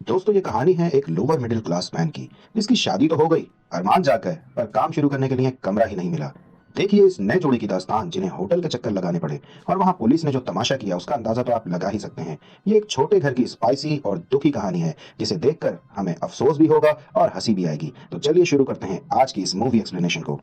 दोस्तों ये कहानी है एक लोअर मिडिल क्लास मैन की जिसकी शादी तो हो गई, अरमान जाग गए, पर काम शुरू करने के लिए कमरा ही नहीं मिला। देखिए इस नए जोड़ी की दास्तान जिन्हें होटल के चक्कर लगाने पड़े और वहां पुलिस ने जो तमाशा किया उसका अंदाजा तो आप लगा ही सकते हैं। ये एक छोटे घर की स्पाइसी और दुखी कहानी है जिसे देखकर हमें अफसोस भी होगा और हंसी भी आएगी। तो चलिए शुरू करते हैं आज की इस मूवी एक्सप्लेनेशन को।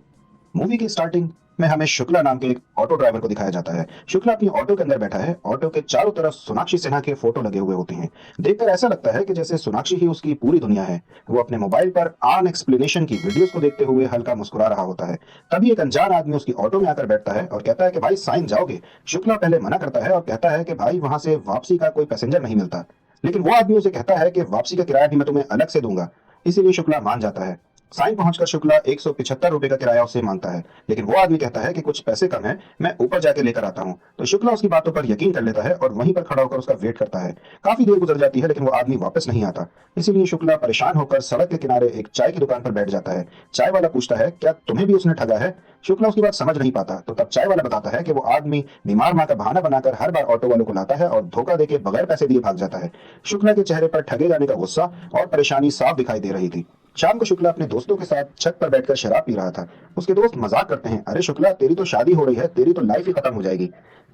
मूवी की स्टार्टिंग में हमें शुक्ला नाम के एक ऑटो ड्राइवर को दिखाया जाता है। शुक्ला अपनी ऑटो के अंदर बैठा है। ऑटो के चारों तरफ सोनाक्षी सिन्हा के फोटो लगे हुए होते हैं। देखकर ऐसा लगता है कि जैसे सोनाक्षी ही उसकी पूरी दुनिया है। वो अपने मोबाइल पर आन एक्सप्लेनेशन की वीडियोस को देखते हुए हल्का मुस्कुरा रहा होता है। तभी एक अनजान आदमी उसकी ऑटो में आकर बैठता है और कहता है कि भाई साइन जाओगे। शुक्ला पहले मना करता है और कहता है कि भाई वहां से वापसी का कोई पैसेंजर नहीं मिलता। लेकिन वो आदमी उसे कहता है कि वापसी का किराया भी मैं तुम्हें अलग से दूंगा। इसीलिए शुक्ला मान जाता है। साइन पहुंचकर शुक्ला 175 रुपए का किराया उससे मांगता है, लेकिन वो आदमी कहता है कि कुछ पैसे कम है, मैं ऊपर जाके लेकर आता हूं। तो शुक्ला उसकी बातों पर यकीन कर लेता है और वहीं पर खड़ा होकर उसका वेट करता है। काफी देर गुजर जाती है लेकिन वो आदमी वापस नहीं आता। इसीलिए शुक्ला परेशान होकर सड़क के किनारे एक चाय की दुकान पर बैठ जाता है। चाय वाला पूछता है क्या तुम्हें भी उसने ठगा है। शुक्ला उसकी बात समझ नहीं पाता तो तब चाय वाला बताता है कि वो आदमी बीमार माँ का बहाना बनाकर हर बार ऑटो वालों को लाता है और धोखा देके बगैर पैसे दिए भाग जाता है। शुक्ला के चेहरे पर ठगे जाने का गुस्सा और परेशानी साफ दिखाई दे रही थी। शाम को शुक्ला अपने दोस्तों के साथ छत पर बैठकर शराब पी रहा था। उसके दोस्त मजाक करते हैं, अरे शुक्ला तेरी तो शादी हो रही है, तेरी तो लाइफ ही खत्म हो जाएगी।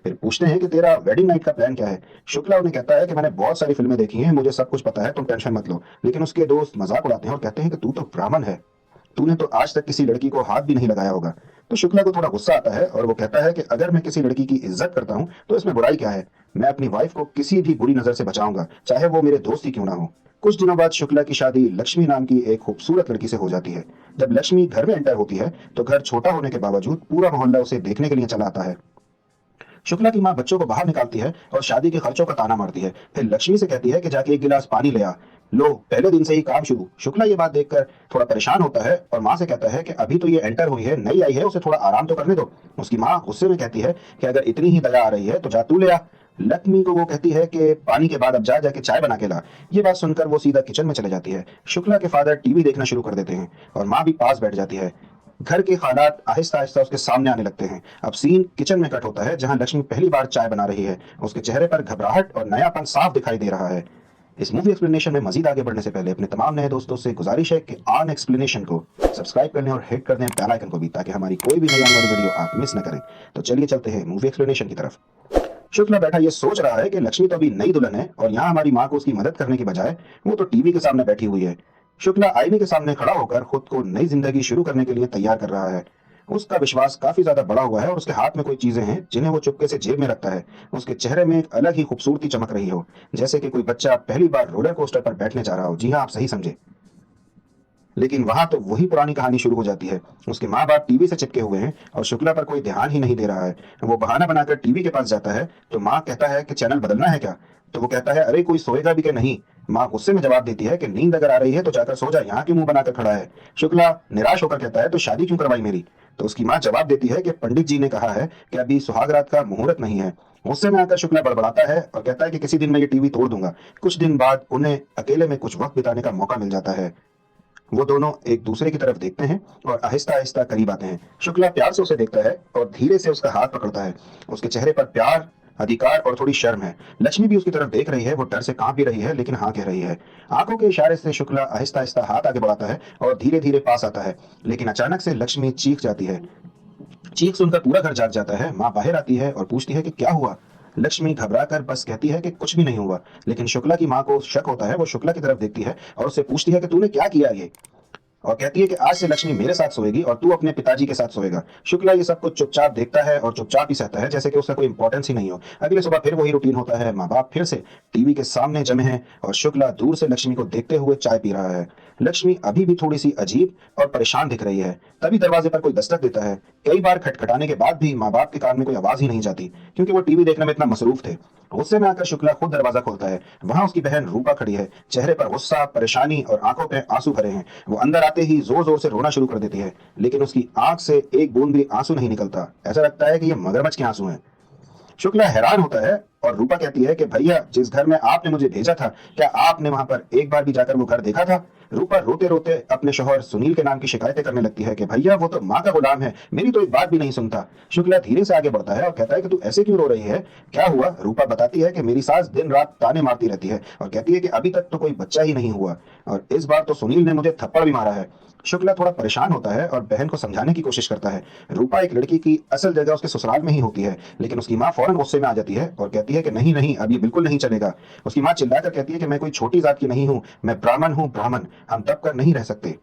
फिर पूछते हैं कि तेरा वेडिंग नाइट का प्लान क्या है। शुक्ला उन्हें कहता है कि मैंने बहुत सारी फिल्में देखी हैं, मुझे सब कुछ पता है, तुम टेंशन मत लो। लेकिन उसके दोस्त मजाक उड़ाते हैं और कहते हैं कि तू तो ब्राह्मण है, तूने तो आज तक किसी लड़की को हाथ भी नहीं लगाया होगा। तो शुक्ला को थोड़ा गुस्सा आता है और वो कहता है कि अगर मैं किसी लड़की की इज्जत करता हूँ तो इसमें बुराई क्या है। मैं अपनी वाइफ को किसी भी बुरी नजर से बचाऊंगा, चाहे वो मेरे दोस्त ही क्यों ना हो। कुछ दिनों बाद शुक्ला की शादी लक्ष्मी नाम की एक खूबसूरत लड़की से हो जाती है। जब लक्ष्मी घर में एंटर होती है तो घर छोटा होने के बावजूद पूरा मोहल्ला उसे देखने के लिए चला आता है। शुक्ला की माँ बच्चों को बाहर निकालती है और शादी के खर्चों का ताना मारती है। फिर लक्ष्मी से कहती है कि जाके एक गिलास पानी ले आ। लो पहले दिन से ही काम शुरू। शुक्ला ये बात देखकर थोड़ा परेशान होता है और माँ से कहता है कि अभी तो ये एंटर हुई है, नई आई है, उसे थोड़ा आराम तो करने दो। उसकी माँ गुस्से में कहती है कि अगर इतनी ही दया आ रही है तो जा तू ले आ। लक्ष्मी को वो कहती है कि पानी के बाद अब जा जाके चाय बना के ला। ये बात सुनकर वो सीधा किचन में चले जाती है। शुक्ला के फादर टीवी देखना शुरू कर देते हैं और माँ भी पास बैठ जाती है। घर के हालात आहिस्ता आहिस्ता उसके सामने आने लगते हैं। अब सीन किचन में कट होता है जहां लक्ष्मी पहली बार चाय बना रही है। उसके चेहरे पर घबराहट और नयापन साफ दिखाई दे रहा है। इस मूवी एक्सप्लेनेशन में मजीद आगे बढ़ने से पहले अपने तमाम नए दोस्तों से गुजारिश है कि आन एक्सप्लेनेशन को सब्सक्राइब कर लें और हिट कर दें बेल आइकन को भी, ताकि हमारी कोई भी नई आने वाली वीडियो आप मिस न करें। तो चलिए चलते हैं मूवी एक्सप्लेनेशन की तरफ। शुक्ला बैठा ये सोच रहा है कि लक्ष्मी तो अभी नई दुल्हन है और यहाँ हमारी माँ को उसकी मदद करने की बजाय वो तो टीवी के सामने बैठी हुई है। शुक्ला आईने के सामने खड़ा होकर खुद को नई जिंदगी शुरू करने के लिए तैयार कर रहा है। उसका विश्वास काफी ज्यादा बड़ा हुआ है और उसके हाथ में कोई चीजें हैं जिन्हें वो चुपके से जेब में रखता है। उसके चेहरे में एक अलग ही खूबसूरती चमक रही हो, जैसे कि कोई बच्चा पहली बार रोलर कोस्टर पर बैठने जा रहा हो। जी हाँ, आप सही समझे। लेकिन वहां तो वही पुरानी कहानी शुरू हो जाती है। उसके माँ बाप टीवी से चिपके हुए हैं और शुक्ला पर कोई ध्यान ही नहीं दे रहा है। वो बहाना बनाकर टीवी के पास जाता है तो माँ कहता है कि चैनल बदलना है क्या। तो वो कहता है अरे कोई सोएगा भी कि नहीं। माँ गुस्से में जवाब देती है कि नींद अगर आ रही है तो जाकर सो जा, यहाँ क्यों मुंह बनाकर खड़ा है। शुक्ला निराश होकर कहता है तो शादी क्यों करवाई मेरी। तो उसकी माँ जवाब देती है कि पंडित जी ने कहा है कि अभी सुहागरात का मुहूर्त नहीं है। गुस्से में आकर शुक्ला बड़बड़ाता है और कहता है कि किसी दिन मैं ये टीवी तोड़ दूंगा। कुछ दिन बाद उन्हें अकेले में कुछ वक्त बिताने का मौका मिल जाता है। वो दोनों एक दूसरे की तरफ देखते हैं और आहिस्ता आहिस्ता करीब आते हैं। शुक्ला प्यार से उसे देखता है और धीरे से उसका हाथ पकड़ता है। उसके चेहरे पर प्यार, अधिकार और थोड़ी शर्म है। लक्ष्मी भी उसकी तरफ देख रही है। वो डर से कांप भी रही है लेकिन हाँ कह रही है। आंखों के इशारे से शुक्ला आहिस्ता आहिस्ता हाथ आगे बढ़ाता है और धीरे धीरे पास आता है। लेकिन अचानक से लक्ष्मी चीख जाती है। चीख सुनकर पूरा घर जाग जाता है। माँ बाहर आती है और पूछती है कि क्या हुआ। लक्ष्मी घबराकर बस कहती है कि कुछ भी नहीं हुआ। लेकिन शुक्ला की माँ को शक होता है। वो शुक्ला की तरफ देखती है और उससे पूछती है कि तूने क्या किया ये। और कहती है कि आज से लक्ष्मी मेरे साथ सोएगी और तू अपने पिताजी के साथ सोएगा। शुक्ला ये सब कुछ चुपचाप देखता है और चुपचाप ही सहता है, जैसे कि उसका कोई इंपॉर्टेंस ही नहीं हो। अगले सुबह फिर वही रूटीन होता है। माँ बाप फिर से टीवी के सामने जमे हैं और शुक्ला दूर से लक्ष्मी को देखते हुए चाय पी रहा है। लक्ष्मी अभी भी थोड़ी सी अजीब और परेशान दिख रही है। तभी दरवाजे पर कोई दस्तक देता है। कई बार खटखटाने के बाद भी माँ बाप के कान में कोई आवाज ही नहीं जाती, क्योंकि वो टीवी देखने में इतना मसरूफ थे। गुस्से में आकर शुक्ला खुद दरवाजा खोलता है। वहां उसकी बहन रूपा खड़ी है। चेहरे पर गुस्सा, परेशानी और आंखों पे आंसू भरे हैं। वो अंदर आते ही जोर जोर से रोना शुरू कर देती है, लेकिन उसकी आंख से एक बूंद भी आंसू नहीं निकलता। ऐसा लगता है कि ये मगरमच्छ के आंसू हैं। शुक्ला हैरान होता है और रूपा कहती है कि भैया जिस घर में आपने मुझे भेजा था, क्या आपने वहां पर एक बार भी जाकर वो घर देखा था? रूपा रोते रोते अपने शौहर सुनील के नाम की शिकायतें करने लगती है कि भैया वो तो माँ का गुलाम है, मेरी तो एक बात भी नहीं सुनता। शुक्ला धीरे से आगे बढ़ता है और कहता है कि तू ऐसे क्यों रो रही है, क्या हुआ? रूपा बताती है कि मेरी सास दिन रात ताने मारती रहती है और कहती है कि अभी तक तो कोई बच्चा ही नहीं हुआ, और इस बार तो सुनील ने मुझे थप्पड़ भी मारा है। शुक्ला थोड़ा परेशान होता है और बहन को समझाने की कोशिश करता है। रूपा एक लड़की की असल जगह उसके ससुराल में ही होती है, लेकिन उसकी माँ फौरन गुस्से में आ जाती है और कहती है कि नहीं नहीं, अब ये बिल्कुल नहीं चलेगा। उसकी माँ चिल्लाकर कहती है कि मैं कोई छोटी जात की नहीं हूँ, मैं ब्राह्मण हूँ, ब्राह्मण, हम दब कर नहीं रह सकते।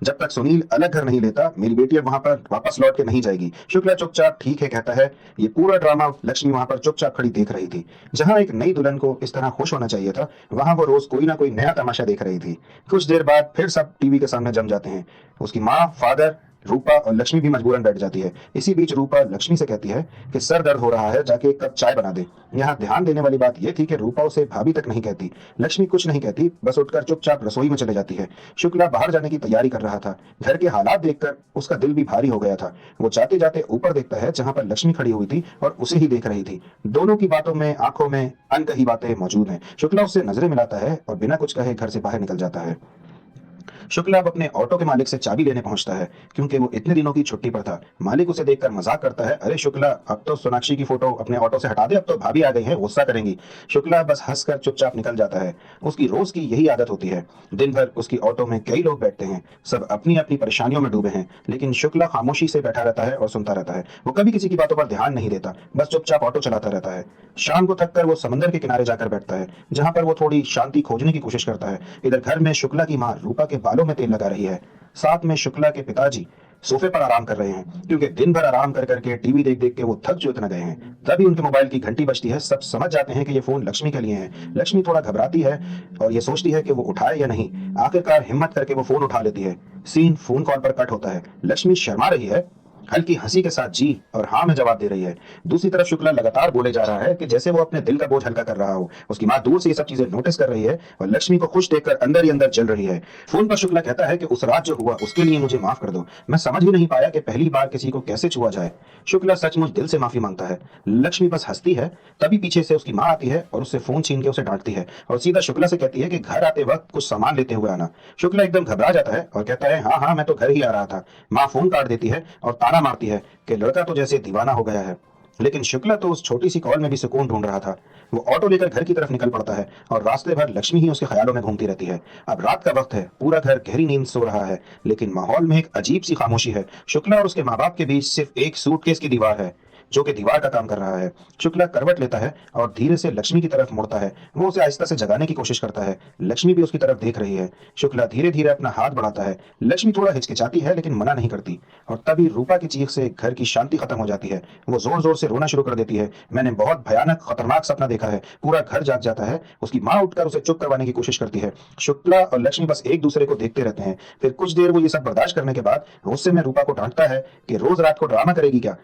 जब तक सुनील अलग घर नहीं लेता मेरी बेटी अब वहां पर वापस लौट के नहीं जाएगी। शुक्ला चुपचाप ठीक है कहता है। ये पूरा ड्रामा लक्ष्मी वहां पर चुपचाप खड़ी देख रही थी। जहां एक नई दुल्हन को इस तरह खुश होना चाहिए था, वहां वो रोज कोई ना कोई नया तमाशा देख रही थी। कुछ देर बाद फिर सब टीवी के सामने जम जाते हैं। उसकी माँ, फादर, रूपा और लक्ष्मी भी मजबूरन बैठ जाती है। इसी बीच रूपा लक्ष्मी से कहती है कि सर दर्द हो रहा है, जाके एक कप चाय बना दे। यहाँ ध्यान देने वाली बात यह थी कि रूपा उसे भाभी तक नहीं कहती। लक्ष्मी कुछ नहीं कहती, बस उठकर चुपचाप रसोई में चले जाती है। शुक्ला बाहर जाने की तैयारी कर रहा था। घर के हालात देखकर उसका दिल भी भारी हो गया था। वो जाते जाते ऊपर देखता है जहां पर लक्ष्मी खड़ी हुई थी और उसे ही देख रही थी। दोनों की बातों में, आंखों में अनकही बातें मौजूद हैं। शुक्ला उससे नजरें मिलाता है और बिना कुछ कहे घर से बाहर निकल जाता है। शुक्ला अब अपने ऑटो के मालिक से चाबी लेने पहुंचता है, क्योंकि वो इतने दिनों की छुट्टी पर था। मालिक उसे देखकर मजाक करता है, अरे शुक्ला, अब तो सोनाक्षी की फोटो अपने ऑटो से हटा दे, अब तो भाभी आ गई है, गुस्सा करेंगी। शुक्ला बस हंसकर चुपचाप निकल जाता है। उसकी रोज की यही आदत होती है। दिन भर उसकी ऑटो में कई लोग बैठते हैं, सब अपनी अपनी परेशानियों में डूबे हैं, लेकिन शुक्ला खामोशी से बैठा रहता है और सुनता रहता है। वो कभी किसी की बातों पर ध्यान नहीं देता, बस चुपचाप ऑटो चलाता रहता है। शाम को थककर वो समंदर के किनारे जाकर बैठता है, जहां पर वो थोड़ी शांति खोजने की कोशिश करता है। इधर घर में शुक्ला की माँ रूपा के बालों में तेल लगा रही है। साथ में शुक्ला के पिताजी सोफे पर आराम कर रहे हैं, क्योंकि दिन भर आराम कर करके टीवी देख देख के वो थक जो इतना गए हैं। तभी उनके मोबाइल की घंटी बजती है। सब समझ जाते हैं कि ये फोन लक्ष्मी के लिए है। लक्ष्मी थोड़ा घबराती है और ये सोचती है कि वो उठाए या नहीं। आखिरकार हिम्मत करके वो फोन उठा लेती है। सीन फोन कॉल पर कट होता है। लक्ष्मी शर्मा रही है, हल्की हंसी के साथ जी और हाँ में जवाब दे रही है। दूसरी तरफ शुक्ला लगातार बोले जा रहा है कि जैसे वो अपने दिल का बोझ हल्का कर रहा हो। उसकी माँ दूर से ये सब चीजें नोटिस कर रही है और लक्ष्मी को खुश देखकर अंदर ही अंदर जल रही है। फोन पर शुक्ला कहता है कि उस रात जो हुआ उसके लिए मुझे माफ कर दो, मैं समझ भी नहीं पाया कि पहली बार किसी को कैसे छुआ जाए। शुक्ला सचमुच दिल से माफी मांगता है। लक्ष्मी बस हंसती है। तभी पीछे से उसकी माँ आती है और उससे फोन छीन के उसे डांटती है और सीधा शुक्ला से कहती है कि घर आते वक्त कुछ सामान लेते हुए आना। शुक्ला एकदम घबरा जाता है और कहता है हाँ हाँ, मैं तो घर ही आ रहा था। माँ फोन काट देती है और ताना मारती है कि लड़का तो जैसे दीवाना हो गया है। लेकिन शुक्ला तो उस छोटी सी कॉल में भी सुकून ढूंढ रहा था। वो ऑटो लेकर घर की तरफ निकल पड़ता है और रास्ते भर लक्ष्मी ही उसके ख्यालों में घूमती रहती है। अब रात का वक्त है, पूरा घर गहरी नींद सो रहा है, लेकिन माहौल में एक अजीब सी खामोशी है। शुक्ला और उसके माँ बाप के बीच सिर्फ एक सूटकेस की दीवार है, जो कि दीवार का काम कर रहा है। शुक्ला करवट लेता है और धीरे से लक्ष्मी की तरफ मुड़ता है। वो उसे आहिस्ता से जगाने की कोशिश करता है। लक्ष्मी भी उसकी तरफ देख रही है। शुक्ला धीरे धीरे अपना हाथ बढ़ाता है। लक्ष्मी थोड़ा हिचकिचाती है लेकिन मना नहीं करती, और तभी रूपा की चीख से घर की शांति खत्म हो जाती है। वो जोर जोर से रोना शुरू कर देती है। मैंने बहुत भयानक खतरनाक सपना देखा है। पूरा घर जाग जाता है। उसकी माँ उठकर उसे चुप करवाने की कोशिश करती है। शुक्ला और लक्ष्मी बस एक दूसरे को देखते रहते हैं। फिर कुछ देर वो ये सब बर्दाश्त करने के बाद गुस्से में रूपा को डांटता है कि रोज रात को ड्रामा करेगी क्या।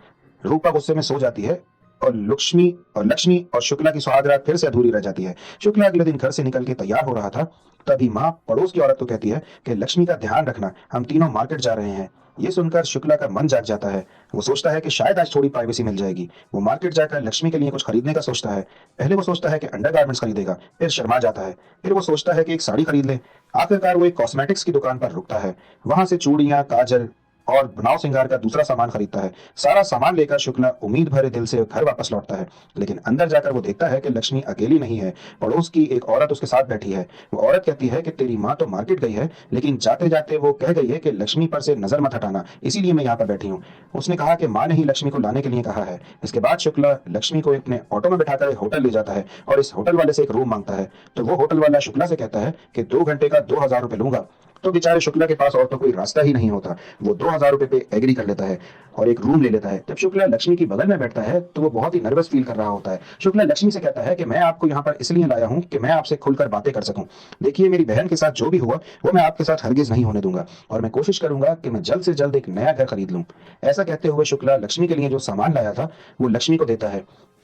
रूपा गुस्से में सो जाती है और लक्ष्मी और शुक्ला की सुहागरात फिर से अधूरी रह जाती है। शुक्ला अगले दिन घर से निकल के तैयार हो रहा था, तभी माँ पड़ोस की औरत को कहती है कि लक्ष्मी का ध्यान रखना, हम तीनों मार्केट जा रहे हैं। ये सुनकर शुक्ला का मन जाग जाता है। वो सोचता है कि शायद आज थोड़ी प्राइवेसी मिल जाएगी। वो मार्केट जाकर लक्ष्मी के लिए कुछ खरीदने का सोचता है। पहले वो सोचता है कि अंडरगारमेंट्स खरीदेगा, फिर शर्मा जाता है। फिर वो सोचता है कि एक साड़ी खरीद ले। आखिरकार वो एक कॉस्मेटिक्स की दुकान पर रुकता है। वहां से चूड़ियां, काजल और बनाव श्रृंगार का दूसरा सामान खरीदता है। सारा सामान लेकर शुक्ला उम्मीद भरे दिल से घर वापस लौटता है, लेकिन अंदर जाकर वो देखता है कि लक्ष्मी अकेली नहीं है। पड़ोस की एक औरत उसके साथ बैठी है। वो औरत कहती है कि तेरी माँ तो मार्केट गई है, लेकिन जाते जाते वो कह गई है कि लक्ष्मी पर से नजर मत हटाना, इसीलिए मैं यहाँ पर बैठी हूँ। उसने कहा कि माँ ने ही लक्ष्मी को लाने के लिए कहा है। इसके बाद शुक्ला लक्ष्मी को अपने ऑटो में बैठाकर एक होटल ले जाता है और इस होटल वाले से एक रूम मांगता है। तो वो होटल वाला शुक्ला से कहता है कि 2 घंटे का 2000 रुपये लूंगा। तो बेचारे शुक्ला के पास और तो कोई रास्ता ही नहीं होता। वो 2000 रुपये पे एग्री कर लेता है और एक रूम ले लेता है। जब शुक्ला लक्ष्मी की बगल में बैठता है तो वो बहुत ही नर्वस फील कर रहा होता है। शुक्ला लक्ष्मी से कहता है कि मैं आपको यहाँ पर इसलिए लाया हूँ कि मैं आपसे खुलकर बातें कर सकूं। देखिए, मेरी बहन के साथ जो भी हुआ वो मैं आपके साथ हरगिज नहीं होने दूंगा, और मैं कोशिश करूंगा कि मैं जल्द से जल्द एक नया घर खरीद लूं। ऐसा कहते हुए शुक्ला लक्ष्मी के लिए जो सामान लाया था वो लक्ष्मी को देता है।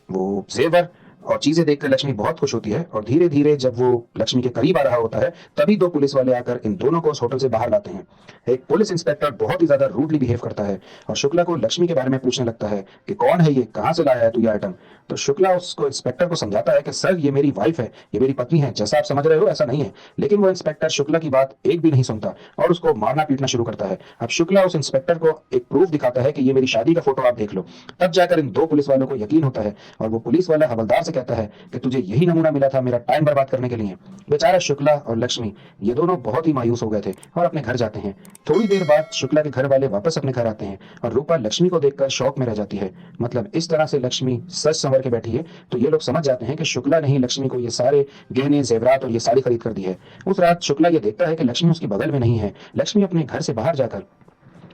वो जेवर, और चीजें देखकर लक्ष्मी बहुत खुश होती है और धीरे धीरे जब वो लक्ष्मी के करीब आ रहा होता है तभी दो पुलिस वाले आकर इन दोनों को उस होटल से बाहर लाते हैं। एक पुलिस इंस्पेक्टर बहुत ही ज्यादा रूडली बिहेव करता है और शुक्ला को लक्ष्मी के बारे में पूछने लगता है कि कौन है ये, कहाँ से लाया है तू ये आइटम। तो शुक्ला उसको इंस्पेक्टर को समझाता है कि सर ये मेरी वाइफ है, ये मेरी पत्नी है, जैसा आप समझ रहे हो ऐसा नहीं है। लेकिन वो इंस्पेक्टर शुक्ला की बात एक भी नहीं सुनता और उसको मारना पीटना शुरू करता है। अब शुक्ला उस इंस्पेक्टर को एक प्रूफ दिखाता है कि ये मेरी शादी का फोटो आप देख लो। तब जाकर इन दो पुलिस वालों को यकीन होता है और वो पुलिस वाला हवलदार से कहता है कि तुझे यही नमूना मिला था मेरा टाइम बर्बाद करने के लिए। बेचारा शुक्ला और लक्ष्मी ये दोनों बहुत ही मायूस हो गए थे और अपने घर जाते हैं। थोड़ी देर बाद शुक्ला के घर वाले वापस अपने घर आते हैं और रूपा लक्ष्मी को देखकर शौक में रह जाती है। मतलब इस तरह से लक्ष्मी सच संवर के बैठी है। तो ये लोग समझ जाते हैं कि शुक्ला ने ही लक्ष्मी को ये सारे गहने जेवरात और ये साड़ी खरीद कर दी है। उस रात शुक्ला ये देखता है कि लक्ष्मी उसके बगल में नहीं है। लक्ष्मी अपने घर से बाहर जाकर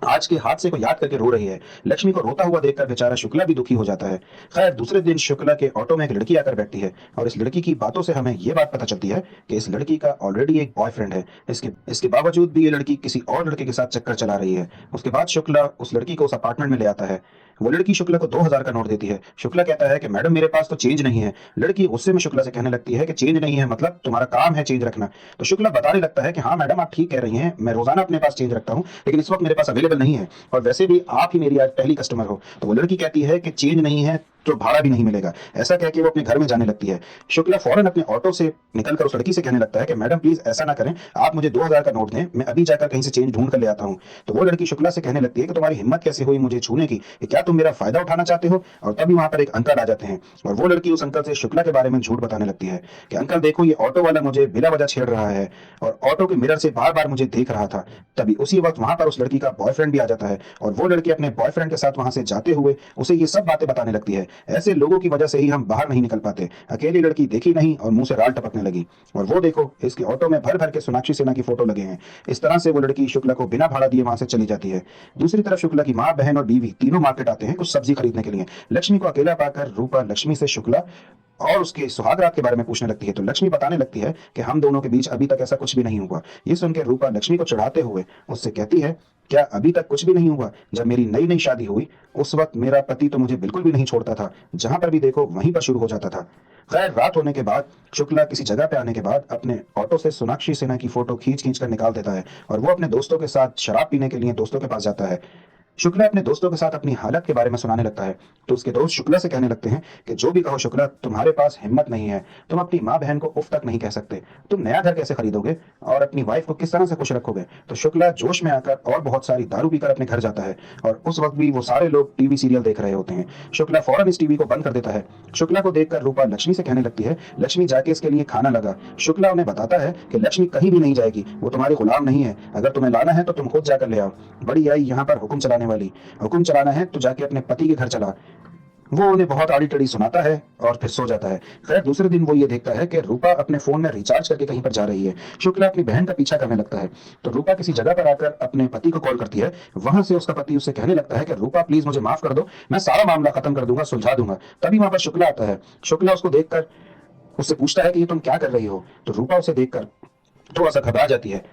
आज के हादसे को याद करके रो रही है। लक्ष्मी को रोता हुआ देखकर बेचारा शुक्ला भी दुखी हो जाता है। खैर दूसरे दिन शुक्ला के ऑटो में एक लड़की आकर बैठती है और इस लड़की की बातों से हमें यह बात पता चलती है कि इस लड़की का ऑलरेडी एक बॉयफ्रेंड है। इसके इसके बावजूद भी ये लड़की किसी और लड़के के साथ चक्कर चला रही है। उसके बाद शुक्ला उस लड़की को उस अपार्टमेंट में ले आता है। वो लड़की शुक्ला को 2000 का नोट देती है। शुक्ला कहता है कि मैडम मेरे पास तो चेंज नहीं है। लड़की गुस्से में शुक्ला से कहने लगती है कि चेंज नहीं है मतलब तुम्हारा काम है चेंज रखना। तो शुक्ला बताने लगता है कि हाँ मैडम आप ठीक कह रही हैं, मैं रोजाना अपने पास चेंज रखता हूँ लेकिन इस वक्त मेरे पास अवेलेबल नहीं है और वैसे भी आप ही मेरी आज पहली कस्टमर हो। तो वो लड़की कहती है कि चेंज नहीं है तो भाड़ा भी नहीं मिलेगा। ऐसा कह के वो अपने घर में जाने लगती है। शुक्ला फौरन अपने ऑटो से निकलकर उस लड़की से कहने लगता है कि मैडम प्लीज ऐसा ना करें, आप मुझे 2000 का नोट दें, मैं अभी जाकर कहीं से चेंज ढूंढ कर ले आता हूँ। तो वो लड़की शुक्ला से कहने लगती है कि तुम्हारी हिम्मत कैसे हुई मुझे छूने की, कि क्या तुम मेरा फायदा उठाना चाहते हो। और तभी वहां पर एक अंकल आ जाते हैं और वो लड़की उस अंकल से शुक्ला के बारे में झूठ बताने लगती है कि अंकल देखो ये ऑटो वाला मुझे बिना वजह छेड़ रहा है और ऑटो के मिरर से बार बार मुझे देख रहा था। तभी उसी वक्त वहां पर उस लड़की का बॉयफ्रेंड भी आ जाता है और वो लड़की अपने बॉयफ्रेंड के साथ वहां से जाते हुए उसे ये सब बातें बताने लगती है। ऐसे लोगों की वजह से ही हम बाहर नहीं निकल पाते। अकेली लड़की देखी नहीं और मुंह से राल टपकने लगी। और वो देखो इसके ऑटो में भर भर के सोनाक्षी सिन्हा की फोटो लगे हैं। इस तरह से वो लड़की शुक्ला को बिना भाड़ा दिए वहां से चली जाती है। दूसरी तरफ शुक्ला की माँ, बहन और बीवी तीनों मार्केट आते हैं कुछ सब्जी खरीदने के लिए। लक्ष्मी को अकेला पाकर रूपा लक्ष्मी से शुक्ला और उसके सुहाग रात के बारे में पूछने लगती है। तो लक्ष्मी बताने लगती है कि हम दोनों के बीच अभी तक ऐसा कुछ भी नहीं हुआ। ये सुनकर रूपा लक्ष्मी को चढ़ाते हुए उससे कहती है क्या अभी तक कुछ भी नहीं हुआ? जब मेरी नई नई शादी हुई उस वक्त मेरा पति तो मुझे बिल्कुल भी नहीं छोड़ता था, जहां पर भी देखो वहीं पर शुरू हो जाता था। खैर रात होने के बाद शुक्ला किसी जगह पे आने के बाद अपने ऑटो से सोनाक्षी सिन्हा की फोटो खींच खींच कर निकाल देता है और वो अपने दोस्तों के साथ शराब पीने के लिए दोस्तों के पास जाता है। शुक्ला अपने दोस्तों के साथ अपनी हालत के बारे में सुनाने लगता है। तो उसके दोस्त शुक्ला से कहने लगते हैं कि जो भी कहो शुक्ला, तुम्हारे पास हिम्मत नहीं है, तुम अपनी माँ बहन को उफ तक नहीं कह सकते, तुम नया घर कैसे खरीदोगे और अपनी वाइफ को किस तरह से खुश रखोगे। तो शुक्ला जोश में आकर और बहुत सारी दारू पीकर अपने घर जाता है और उस वक्त भी वो सारे लोग टीवी सीरियल देख रहे होते हैं। शुक्ला फौरन इस टीवी को बंद कर देता है। शुक्ला को देखकर रूपा लक्ष्मी से कहने लगती है लक्ष्मी जाके इसके लिए खाना लगा। शुक्ला उन्हें बताता है कि लक्ष्मी कहीं भी नहीं जाएगी, वो तुम्हारी गुलाम नहीं है, अगर तुम्हें लाना है तो तुम खुद जाकर ले आओ। बड़ी आई यहाँ पर हुक्म चलाने वाली, हुक्म चलाना है तो जाके अपने पति के घर चला। वो उन्हें बहुत आड़ी टेढ़ी सुनाता है और फिर सो जाता है। खैर दूसरे दिन वो ये देखता है कि रूपा अपने फोन में रिचार्ज करके कहीं पर जा रही है। शुक्ला अपनी बहन का पीछा करने लगता है। तो रूपा किसी जगह पर आकर अपने पति को कॉल करती है। वहां से उसका पति उससे कहने लगता है कि रूपा प्लीज मुझे माफ कर दो, मैं सारा मामला खत्म कर दूंगा, सुलझा दूंगा। तभी वहां पर शुक्ला आता है। शुक्ला उसको देखकर उससे पूछता है कि ये तुम क्या कर रही हो। तो रूपा उसे देखकर थोड़ा सा घबरा जाती है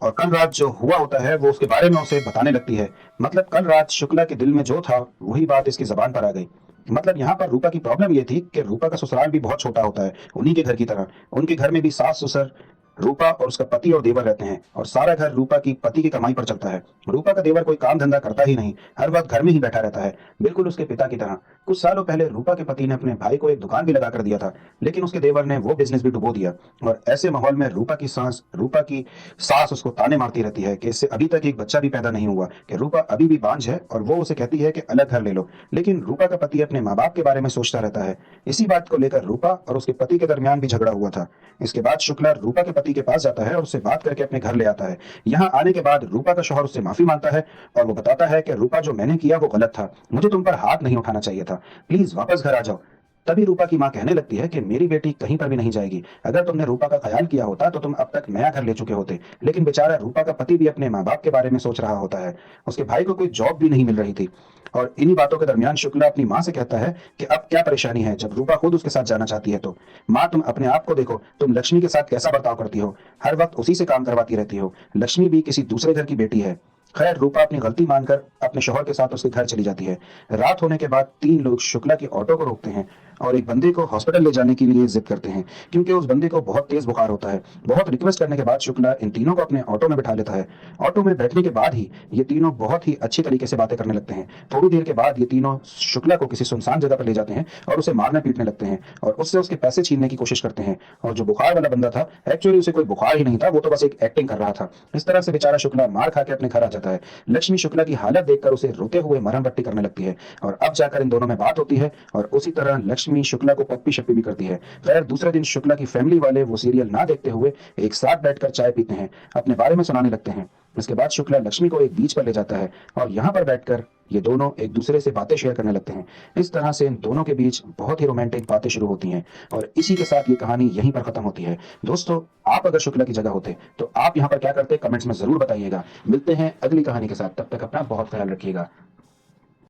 और कल रात जो हुआ होता है वो उसके बारे में उसे बताने लगती है। मतलब कल रात शुक्ला के दिल में जो था वही बात इसकी जबान पर आ गई। मतलब यहाँ पर रूपा की प्रॉब्लम ये थी कि रूपा का ससुराल भी बहुत छोटा होता है, उन्हीं के घर की तरह। उनके घर में भी सास ससुर, रूपा और उसका पति और देवर रहते हैं और सारा घर रूपा की पति की कमाई पर चलता है। रूपा का देवर कोई काम धंधा करता ही नहीं, हर वक्त घर में ही बैठा रहता है, बिल्कुल उसके पिता की तरह। कुछ सालों पहले रूपा के पति ने अपने भाई को एक दुकान भी लगा कर दिया था, लेकिन उसके देवर ने वो बिजनेस भी डुबो दिया। और ऐसे माहौल में रूपा की सास उसको ताने मारती रहती है कि इससे अभी तक एक बच्चा भी पैदा नहीं हुआ, कि रूपा अभी भी बांझ है और वो उसे कहती है कि अलग घर ले लो। लेकिन रूपा का पति अपने माँ बाप के बारे में सोचता रहता है। इसी बात को लेकर रूपा और उसके पति के दरमियान भी झगड़ा हुआ था। इसके बाद शुक्ला रूपा के पति के पास जाता है और उससे बात करके अपने घर ले आता है। यहाँ आने के बाद रूपा का शौहर उससे माफी मांगता है और वो बताता है कि रूपा जो मैंने किया वो गलत था, मुझे तुम पर हाथ नहीं उठाना चाहिए था, प्लीज वापस घर आ जाओ। तभी रूपा की माँ कहने लगती है कि मेरी बेटी कहीं पर भी नहीं जाएगी, अगर तुमने रूपा का ख्याल किया होता तो तुम अब तक नया घर ले चुके होते। लेकिन बेचारा रूपा का पति भी अपने माँ बाप के बारे में सोच रहा होता है, उसके भाई को कोई जॉब भी नहीं मिल रही थी। और इन्हीं बातों के दरमियान शुक्ला अपनी माँ से कहता है कि अब क्या परेशानी है जब रूपा खुद उसके साथ जाना चाहती है। तो माँ तुम अपने आप को देखो, तुम लक्ष्मी के साथ कैसा बर्ताव करती हो, हर वक्त उसी से काम करवाती रहती हो, लक्ष्मी भी किसी दूसरे घर की बेटी है। खैर रूपा अपनी गलती मानकर अपने शौहर के साथ उसके घर चली जाती है। रात होने के बाद तीन लोग शुक्ला की ऑटो को रोकते हैं और एक बंदे को हॉस्पिटल ले जाने के लिए जिद करते हैं क्योंकि उस बंदे को बहुत तेज बुखार होता है। बहुत रिक्वेस्ट करने के बाद शुक्ला इन तीनों को अपने ऑटो में बिठा लेता है। ऑटो में बैठने के बाद ही ये तीनों बहुत ही अच्छी तरीके से बातें करने लगते हैं। थोड़ी देर के बाद ये तीनों शुक्ला को किसी सुनसान जगह पर ले जाते हैं और उसे मारने पीटने लगते हैं और उससे उसके पैसे छीनने की कोशिश करते हैं। और जो बुखार वाला बंदा था, एक्चुअली उसे कोई बुखार ही नहीं था, वो तो बस एक एक्टिंग कर रहा था। इस तरह से बेचारा शुक्ला मार खा के अपने घर आ जाता है। लक्ष्मी शुक्ला की हालत देखकर उसे रोते हुए मरहम पट्टी करने लगती है और अब जाकर इन दोनों में बात होती है और उसी तरह लक्ष्मी शुक्ला को पप्पी शप्पी भी करती है। खैर दूसरे दिन शुक्ला की फैमिली वाले वो सीरियल ना देखते हुए एक साथ बैठकर चाय पीते हैं, अपने बारे में सुनाने लगते हैं। इसके बाद शुक्ला लक्ष्मी को एक बीच पर ले जाता है और यहाँ पर बैठकर ये दोनों एक दूसरे से बातें शेयर करने लगते हैं। इस तरह से इन दोनों के बीच बहुत ही रोमांटिक बातें शुरू होती हैं और इसी के साथ ये कहानी यहीं पर खत्म होती है। दोस्तों, आप अगर शुक्ला की जगह होते तो आप यहाँ पर क्या करते, कमेंट्स में जरूर बताइएगा। मिलते हैं अगली कहानी के साथ, तब तक अपना बहुत ख्याल रखिएगा।